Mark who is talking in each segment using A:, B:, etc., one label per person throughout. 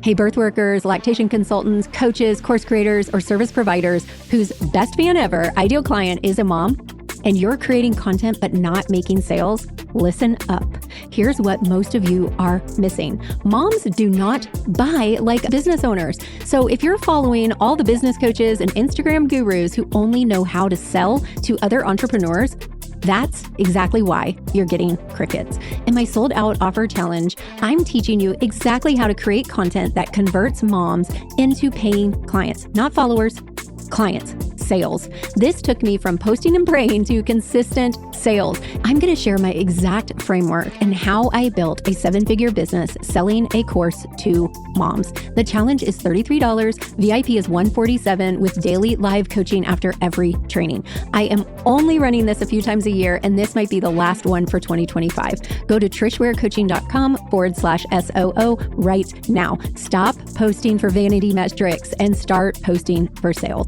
A: Hey, birth workers, lactation consultants, coaches, course creators, or service providers whose best fan ever, ideal client is a mom, and you're creating content but not making sales, listen up. Here's what most of you are missing. Moms do not buy like business owners. So if you're following all the business coaches and Instagram gurus who only know how to sell to other entrepreneurs, that's exactly why you're getting crickets. In my sold out offer challenge, I'm teaching you exactly how to create content that converts moms into paying clients, not followers, clients, sales. This took me from posting and praying to consistent sales. I'm going to share my exact framework and how I built a 7-figure business selling a course to moms. The challenge is $33. VIP is $147 with daily live coaching after every training. I am only running this a few times a year, and this might be the last one for 2025. Go to trishwarecoaching.com/SOO right now. Stop posting for vanity metrics and start posting for sales.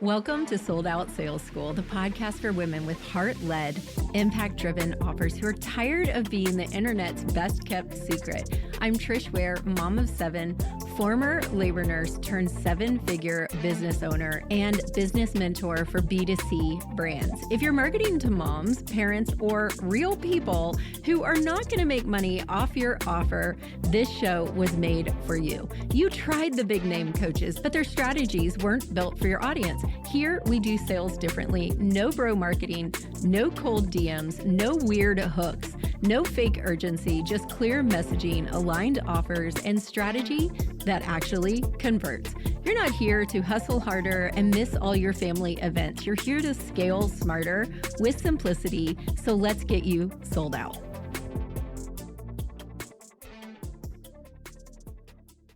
A: Welcome to Sold Out Sales School, the podcast for women with heart-led, impact-driven offers who are tired of being the internet's best-kept secret. I'm Trish Ware, mom of 7, former labor nurse turned 7-figure business owner and business mentor for B2C brands. If you're marketing to moms, parents, or real people who are not going to make money off your offer, this show was made for you. You tried the big name coaches, but their strategies weren't built for your audience. Here, we do sales differently. No bro marketing, no cold DMs, no weird hooks, no fake urgency, just clear messaging, aligned offers, and strategy that actually converts. You're not here to hustle harder and miss all your family events. You're here to scale smarter with simplicity. So let's get you sold out.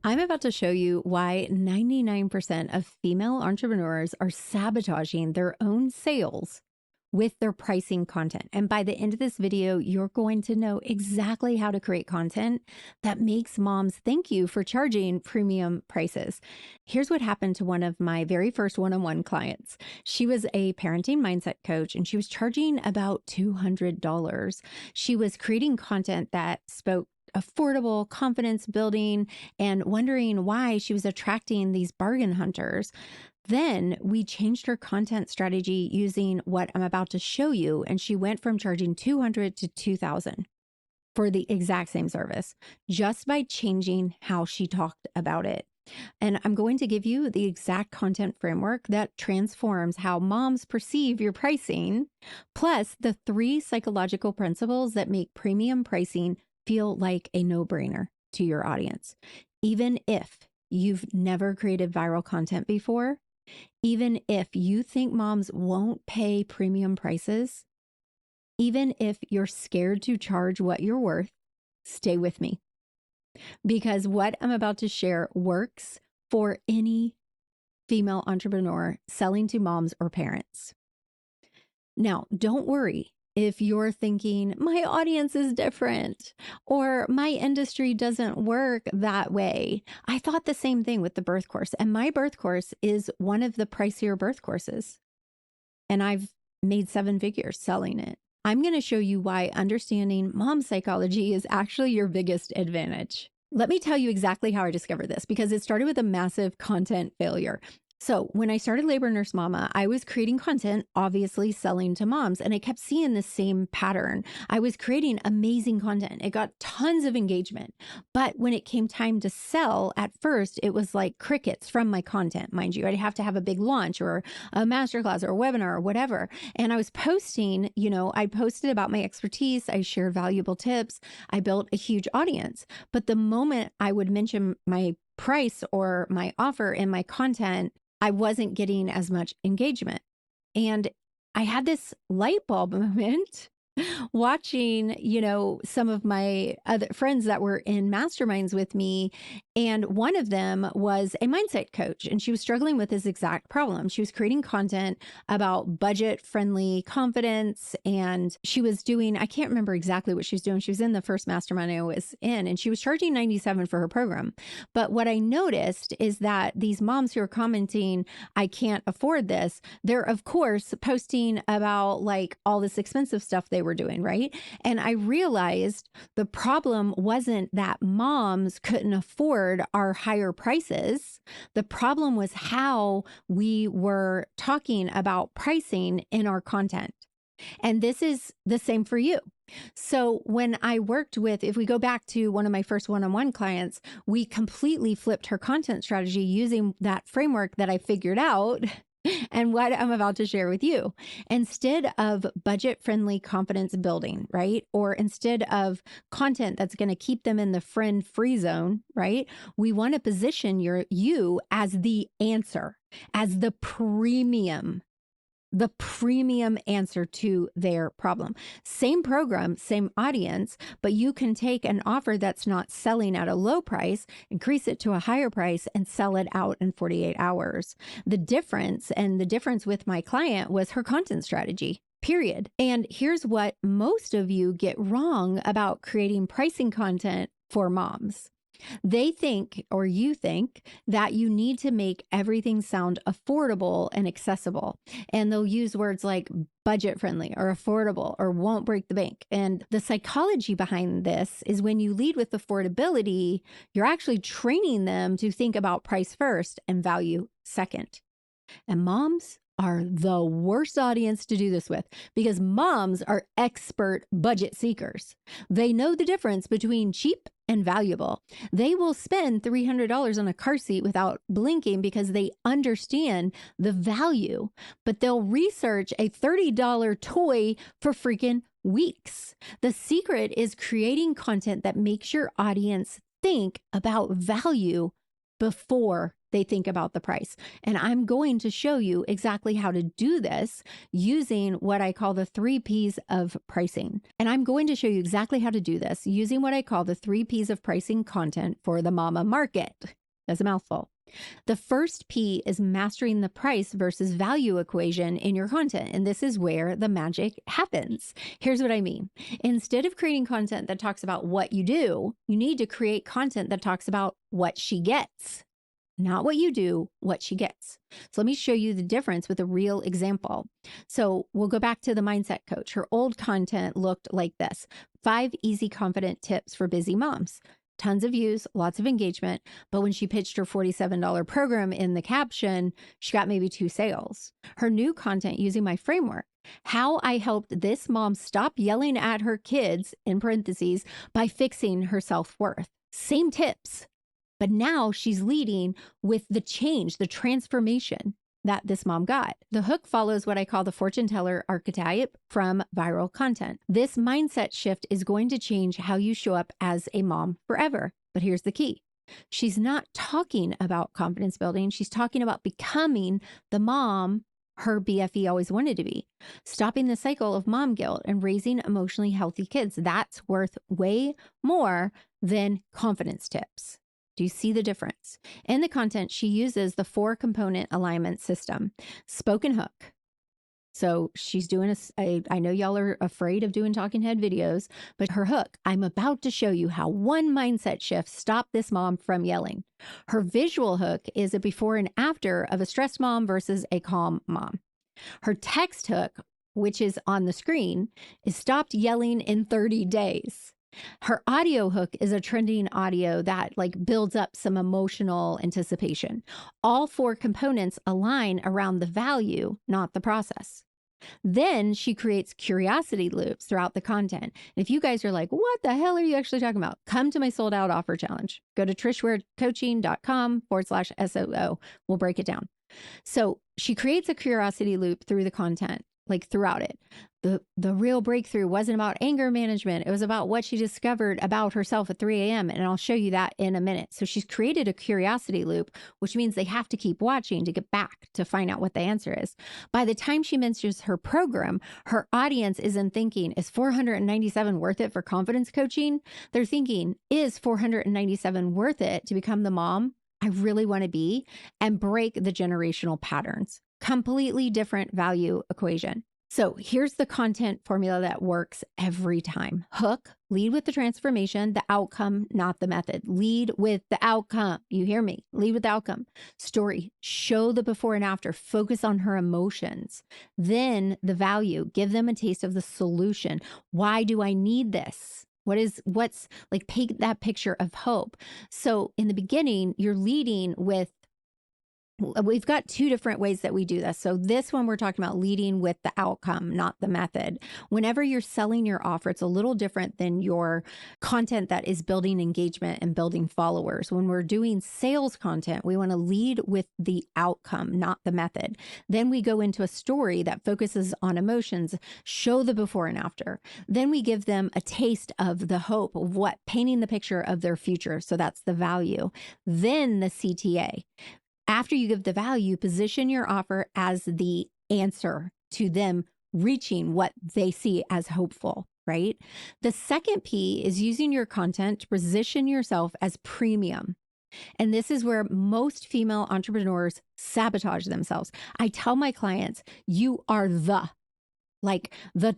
A: I'm about to show you why 99% of female entrepreneurs are sabotaging their own sales with their pricing content. And by the end of this video, you're going to know exactly how to create content that makes moms thank you for charging premium prices. Here's what happened to one of my very first one-on-one clients. She was a parenting mindset coach and she was charging about $200. She was creating content that spoke affordable, confidence building, and wondering why she was attracting these bargain hunters. Then we changed her content strategy using what I'm about to show you, and she went from charging $200 to $2,000 for the exact same service, just by changing how she talked about it. And I'm going to give you the exact content framework that transforms how moms perceive your pricing, plus the 3 psychological principles that make premium pricing feel like a no-brainer to your audience. Even if you've never created viral content before, even if you think moms won't pay premium prices, even if you're scared to charge what you're worth, stay with me. Because what I'm about to share works for any female entrepreneur selling to moms or parents. Now, don't worry if you're thinking, my audience is different, or my industry doesn't work that way. I thought the same thing with the birth course, and my birth course is one of the pricier birth courses. And I've made 7 figures selling it. I'm going to show you why understanding mom psychology is actually your biggest advantage. Let me tell you exactly how I discovered this, because it started with a massive content failure. So when I started Labor Nurse Mama, I was creating content, obviously selling to moms, and I kept seeing the same pattern. I was creating amazing content. It got tons of engagement. But when it came time to sell, at first, it was like crickets from my content, mind you. I'd have to have a big launch or a masterclass or a webinar or whatever. And I was posting, I posted about my expertise. I shared valuable tips. I built a huge audience. But the moment I would mention my price or my offer in my content, I wasn't getting as much engagement. And I had this light bulb moment watching, some of my other friends that were in masterminds with me. And one of them was a mindset coach, and she was struggling with this exact problem. She was creating content about budget friendly confidence. And she was doing, I can't remember exactly what she was doing. She was in the first mastermind I was in, and she was charging $97 for her program. But what I noticed is that these moms who are commenting, I can't afford this, they're of course posting about like all this expensive stuff they were doing, right? And I realized the problem wasn't that moms couldn't afford our higher prices. The problem was how we were talking about pricing in our content. And this is the same for you. So when I worked with, if we go back to one of my first one-on-one clients, we completely flipped her content strategy using that framework that I figured out and what I'm about to share with you. Instead of budget-friendly confidence building, right? Or instead of content that's going to keep them in the friend-free zone, right? We want to position you as the answer, as the premium answer to their problem. Same program, same audience, but you can take an offer that's not selling at a low price, increase it to a higher price, and sell it out in 48 hours. The difference with my client was her content strategy. Period. And here's what most of you get wrong about creating pricing content for moms. They think, or you think, that you need to make everything sound affordable and accessible. And they'll use words like budget friendly or affordable or won't break the bank. And the psychology behind this is when you lead with affordability, you're actually training them to think about price first and value second. And moms are the worst audience to do this with because moms are expert budget seekers. They know the difference between cheap and valuable. They will spend $300 on a car seat without blinking because they understand the value, but they'll research a $30 toy for freaking weeks. The secret is creating content that makes your audience think about value before they think about the price. And I'm going to show you exactly how to do this using what I call the 3 Ps of pricing. And I'm going to show you exactly how to do this using what I call the 3 Ps of pricing content for the mama market. That's a mouthful. The first P is mastering the price versus value equation in your content. And this is where the magic happens. Here's what I mean. Instead of creating content that talks about what you do, you need to create content that talks about what she gets. Not what you do, what she gets. So let me show you the difference with a real example. So we'll go back to the mindset coach. Her old content looked like this: 5 easy, confident tips for busy moms. Tons of views, lots of engagement. But when she pitched her $47 program in the caption, she got maybe 2 sales. Her new content using my framework: how I helped this mom stop yelling at her kids, in parentheses, by fixing her self-worth. Same tips. But now she's leading with the change, the transformation that this mom got. The hook follows what I call the fortune teller archetype from viral content. This mindset shift is going to change how you show up as a mom forever. But here's the key. She's not talking about confidence building. She's talking about becoming the mom her BFE always wanted to be. Stopping the cycle of mom guilt and raising emotionally healthy kids. That's worth way more than confidence tips. Do you see the difference? In the content, she uses the 4-component alignment system. Spoken hook. So she's doing I know y'all are afraid of doing talking head videos, but her hook: I'm about to show you how one mindset shift stopped this mom from yelling. Her visual hook is a before and after of a stressed mom versus a calm mom. Her text hook, which is on the screen, is stopped yelling in 30 days. Her audio hook is a trending audio that builds up some emotional anticipation. All 4 components align around the value, not the process. Then she creates curiosity loops throughout the content. And if you guys are like, what the hell are you actually talking about? Come to my sold out offer challenge. Go to trishwarecoaching.com/SOO. We'll break it down. So she creates a curiosity loop through the content. like throughout it. The real breakthrough wasn't about anger management. It was about what she discovered about herself at 3 a.m. And I'll show you that in a minute. So she's created a curiosity loop, which means they have to keep watching to get back to find out what the answer is. By the time she mentions her program, her audience isn't thinking, is 497 worth it for confidence coaching? They're thinking, is 497 worth it to become the mom I really want to be and break the generational patterns? Completely different value equation. So here's the content formula that works every time. Hook, lead with the transformation, the outcome, not the method. Lead with the outcome. You hear me? Lead with the outcome. Story, show the before and after, focus on her emotions. Then the value, give them a taste of the solution. Why do I need this? What's like, paint that picture of hope. So in the beginning, you're leading with, we've got two different ways that we do this. So this one, we're talking about leading with the outcome, not the method. Whenever you're selling your offer, it's a little different than your content that is building engagement and building followers. When we're doing sales content, we want to lead with the outcome, not the method. Then we go into a story that focuses on emotions, show the before and after. Then we give them a taste of the hope of what, painting the picture of their future. So that's the value. Then the CTA. After you give the value, position your offer as the answer to them reaching what they see as hopeful, right? The second P is using your content to position yourself as premium. And this is where most female entrepreneurs sabotage themselves. I tell my clients, you are the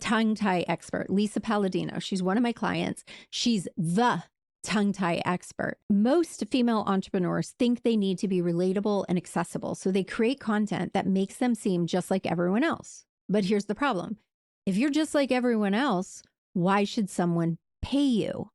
A: tongue tie expert. Lisa Palladino, she's one of my clients. She's the tongue tie expert. Most female entrepreneurs think they need to be relatable and accessible, so they create content that makes them seem just like everyone else. But here's the problem. If you're just like everyone else, why should someone pay you?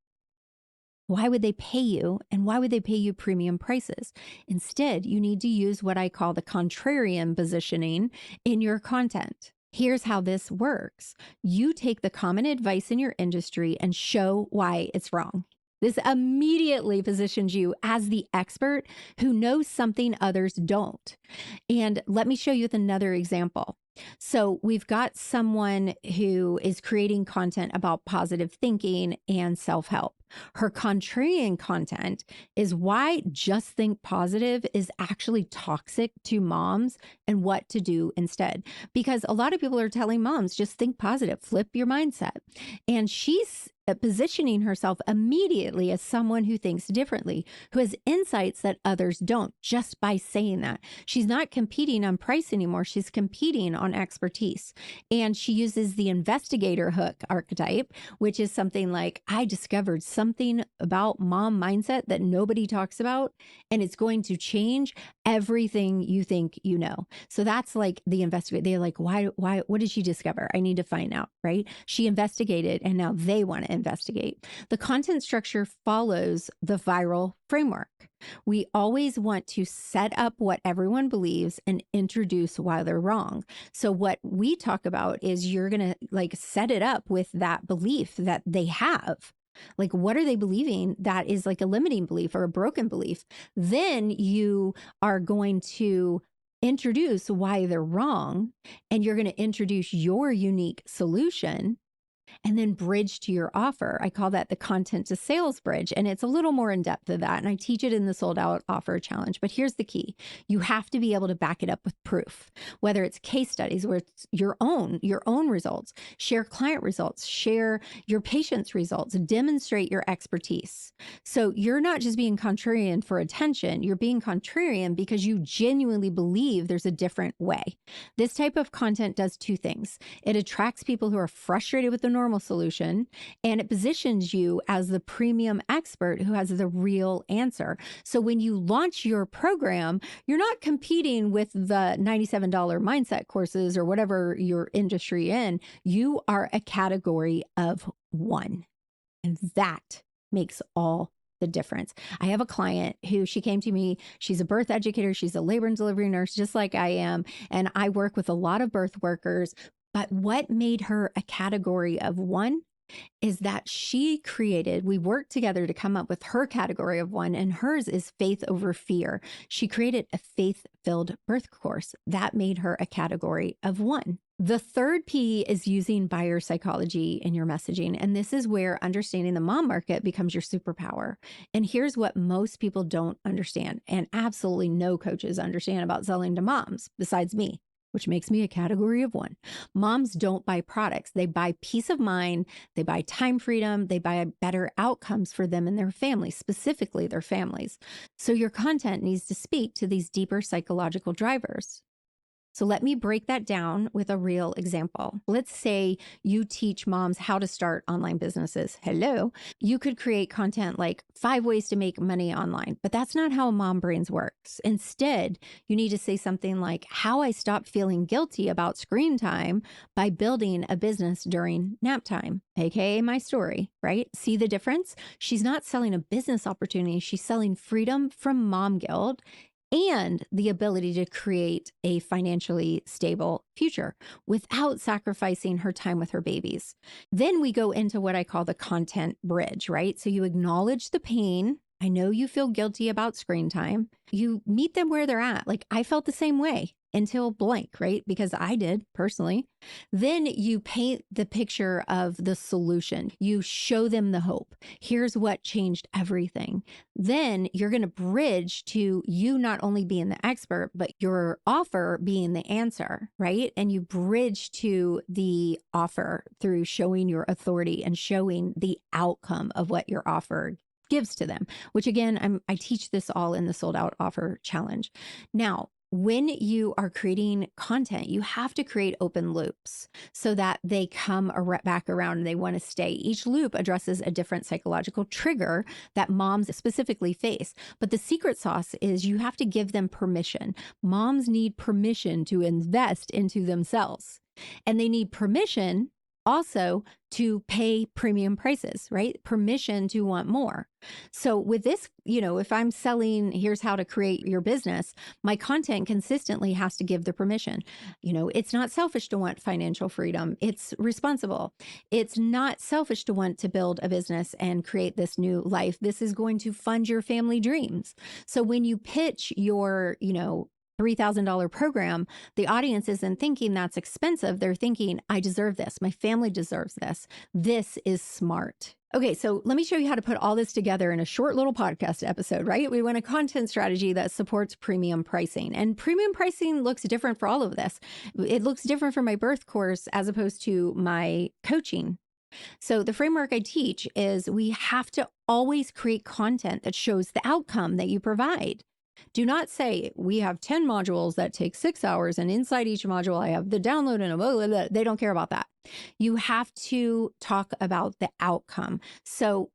A: Why would they pay you? And why would they pay you premium prices? Instead, you need to use what I call the contrarian positioning in your content. Here's how this works. You take the common advice in your industry and show why it's wrong. This immediately positions you as the expert who knows something others don't. And let me show you with another example. So we've got someone who is creating content about positive thinking and self-help. Her contrarian content is why just think positive is actually toxic to moms and what to do instead. Because a lot of people are telling moms, just think positive, flip your mindset. And she's positioning herself immediately as someone who thinks differently, who has insights that others don't, just by saying that. She's not competing on price anymore. She's competing on expertise. And she uses the investigator hook archetype, which is something like, I discovered something about mom mindset that nobody talks about, and it's going to change everything you think you know. So that's like the investigator. They're like, why, what did she discover? I need to find out, right? She investigated, and now they want to investigate. The content structure follows the viral framework. We always want to set up what everyone believes and introduce why they're wrong. So what we talk about is you're going to set it up with that belief that they have. Like, what are they believing that is like a limiting belief or a broken belief? Then you are going to introduce why they're wrong, and you're going to introduce your unique solution and then bridge to your offer. I call that the content to sales bridge. And it's a little more in depth than that. And I teach it in the sold out offer challenge. But here's the key. You have to be able to back it up with proof, whether it's case studies, where it's your own results, share client results, share your patient's results, demonstrate your expertise. So you're not just being contrarian for attention. You're being contrarian because you genuinely believe there's a different way. This type of content does two things. It attracts people who are frustrated with the normal solution, and it positions you as the premium expert who has the real answer. So when you launch your program, you're not competing with the $97 mindset courses or whatever your industry in. You are a category of one. And that makes all the difference. I have a client who, she came to me, she's a birth educator, she's a labor and delivery nurse, just like I am. And I work with a lot of birth workers. But what made her a category of one is that we worked together to come up with her category of one, and hers is faith over fear. She created a faith-filled birth course that made her a category of one. The third P is using buyer psychology in your messaging. And this is where understanding the mom market becomes your superpower. And here's what most people don't understand, and absolutely no coaches understand about selling to moms besides me, which makes me a category of one. Moms don't buy products. They buy peace of mind. They buy time freedom. They buy better outcomes for them and their families, specifically their families. So your content needs to speak to these deeper psychological drivers. So let me break that down with a real example. Let's say you teach moms how to start online businesses. Hello. You could create content like 5 ways to make money online, but that's not how mom brains works. Instead, you need to say something like how I stopped feeling guilty about screen time by building a business during nap time, aka my story, right? See the difference? She's not selling a business opportunity. She's selling freedom from mom guilt and the ability to create a financially stable future without sacrificing her time with her babies. Then we go into what I call the content bridge, right? So you acknowledge the pain. I know you feel guilty about screen time. You meet them where they're at. Like I felt the same way until blank, right? Because I did personally. Then you paint the picture of the solution. You show them the hope. Here's what changed everything. Then you're going to bridge to you not only being the expert, but your offer being the answer, right? And you bridge to the offer through showing your authority and showing the outcome of what your offer gives to them, which again, I teach this all in the Sold Out Offer Challenge. Now, when you are creating content, you have to create open loops so that they come back around and they want to stay. Each loop addresses a different psychological trigger that moms specifically face. But the secret sauce is you have to give them permission. Moms need permission to invest into themselves, and they need permission also to pay premium prices, right? Permission to want more. So with this, if I'm selling, here's how to create your business, my content consistently has to give the permission. It's not selfish to want financial freedom. It's responsible. It's not selfish to want to build a business and create this new life. This is going to fund your family dreams. So when you pitch your, $3,000 program, the audience isn't thinking that's expensive. They're thinking, I deserve this. My family deserves this. This is smart. Okay, so let me show you how to put all this together in a short little podcast episode, right? We want a content strategy that supports premium pricing. And premium pricing looks different for all of this. It looks different for my birth course as opposed to my coaching. So the framework I teach is we have to always create content that shows the outcome that you provide. Do not say we have 10 modules that take 6 hours and inside each module I have the download and blah, blah, blah. They don't care about that. You have to talk about the outcome. So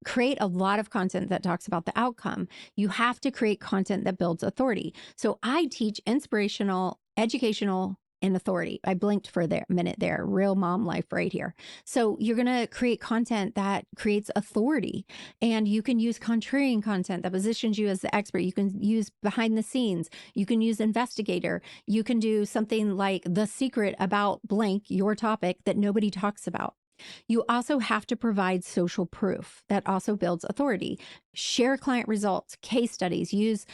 A: create a lot of content that talks about the outcome. You have to create content that builds authority. So I teach inspirational, educational, and authority. I blinked for a minute there, real mom life right here. So you're going to create content that creates authority, and you can use contrarian content that positions you as the expert. You can use behind the scenes. You can use investigator. You can do something like the secret about blank, your topic that nobody talks about. You also have to provide social proof that also builds authority. Share client results, case studies, use,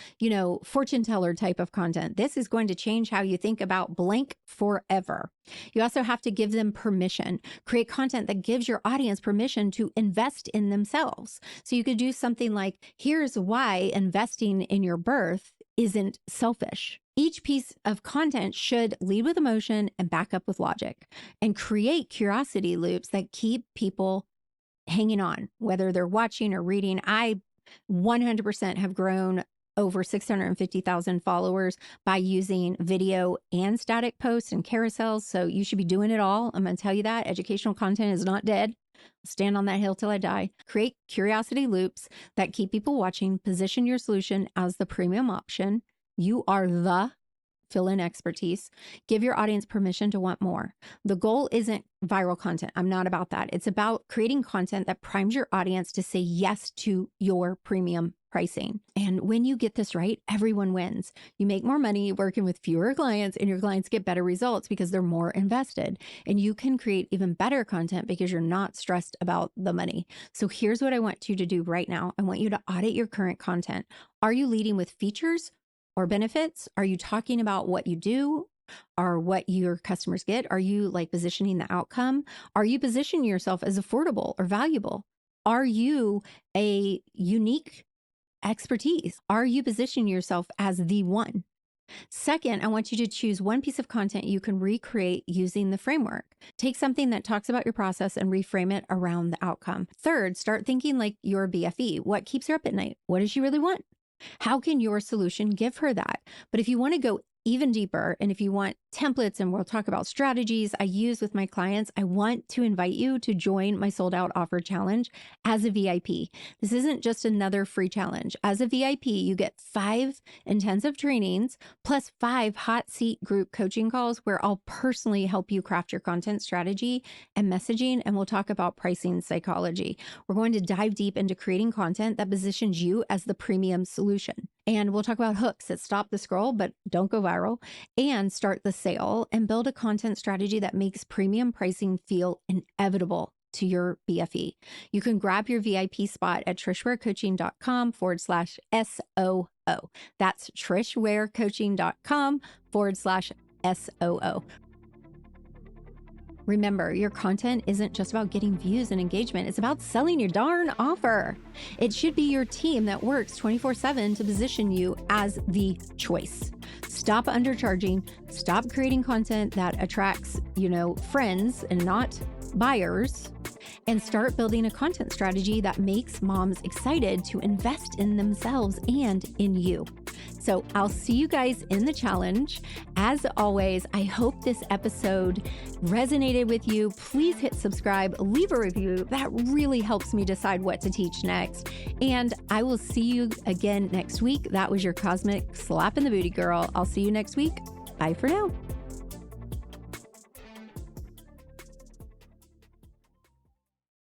A: fortune teller type of content. This is going to change how you think about blank forever. You also have to give them permission. Create content that gives your audience permission to invest in themselves. So you could do something like, here's why investing in your birth isn't selfish. Each piece of content should lead with emotion and back up with logic and create curiosity loops that keep people hanging on, whether they're watching or reading. I 100% have grown over 650,000 followers by using video and static posts and carousels. So you should be doing it all. I'm going to tell you that educational content is not dead. Stand on that hill till I die. Create curiosity loops that keep people watching. Position your solution as the premium option. You are the fill-in expertise. Give your audience permission to want more. The goal isn't viral content. I'm not about that. It's about creating content that primes your audience to say yes to your premium pricing. And when you get this right, everyone wins. You make more money working with fewer clients, and your clients get better results because they're more invested. And you can create even better content because you're not stressed about the money. So here's what I want you to do right now. I want you to audit your current content. Are you leading with features or benefits? Are you talking about what you do are what your customers get? Are you like positioning the outcome? Are you positioning yourself as affordable or valuable? Are you a unique expertise? Are you positioning yourself as the one? Second, I want you to choose one piece of content you can recreate using the framework. Take something that talks about your process and reframe it around the outcome. Third, start thinking like your BFE. What keeps her up at night? What does she really want? How can your solution give her that? But if you want to go even deeper, and if you want templates, and we'll talk about strategies I use with my clients, I want to invite you to join my sold out offer challenge as a VIP. This isn't just another free challenge. As a VIP, you get 5 intensive trainings plus 5 hot seat group coaching calls where I'll personally help you craft your content strategy and messaging, and we'll talk about pricing psychology. We're going to dive deep into creating content that positions you as the premium solution. And we'll talk about hooks that stop the scroll but don't go viral, and start the sale, and build a content strategy that makes premium pricing feel inevitable to your BFE. You can grab your VIP spot at trishwarecoaching.com/SOO. That's trishwarecoaching.com/SOO. Remember, your content isn't just about getting views and engagement. It's about selling your darn offer. It should be your team that works 24/7 to position you as the choice. Stop undercharging. Stop creating content that attracts, friends and not buyers. And start building a content strategy that makes moms excited to invest in themselves and in you. So I'll see you guys in the challenge. As always, I hope this episode resonated with you. Please hit subscribe, leave a review. That really helps me decide what to teach next. And I will see you again next week. That was your cosmic slap in the booty girl. I'll see you next week. Bye for now.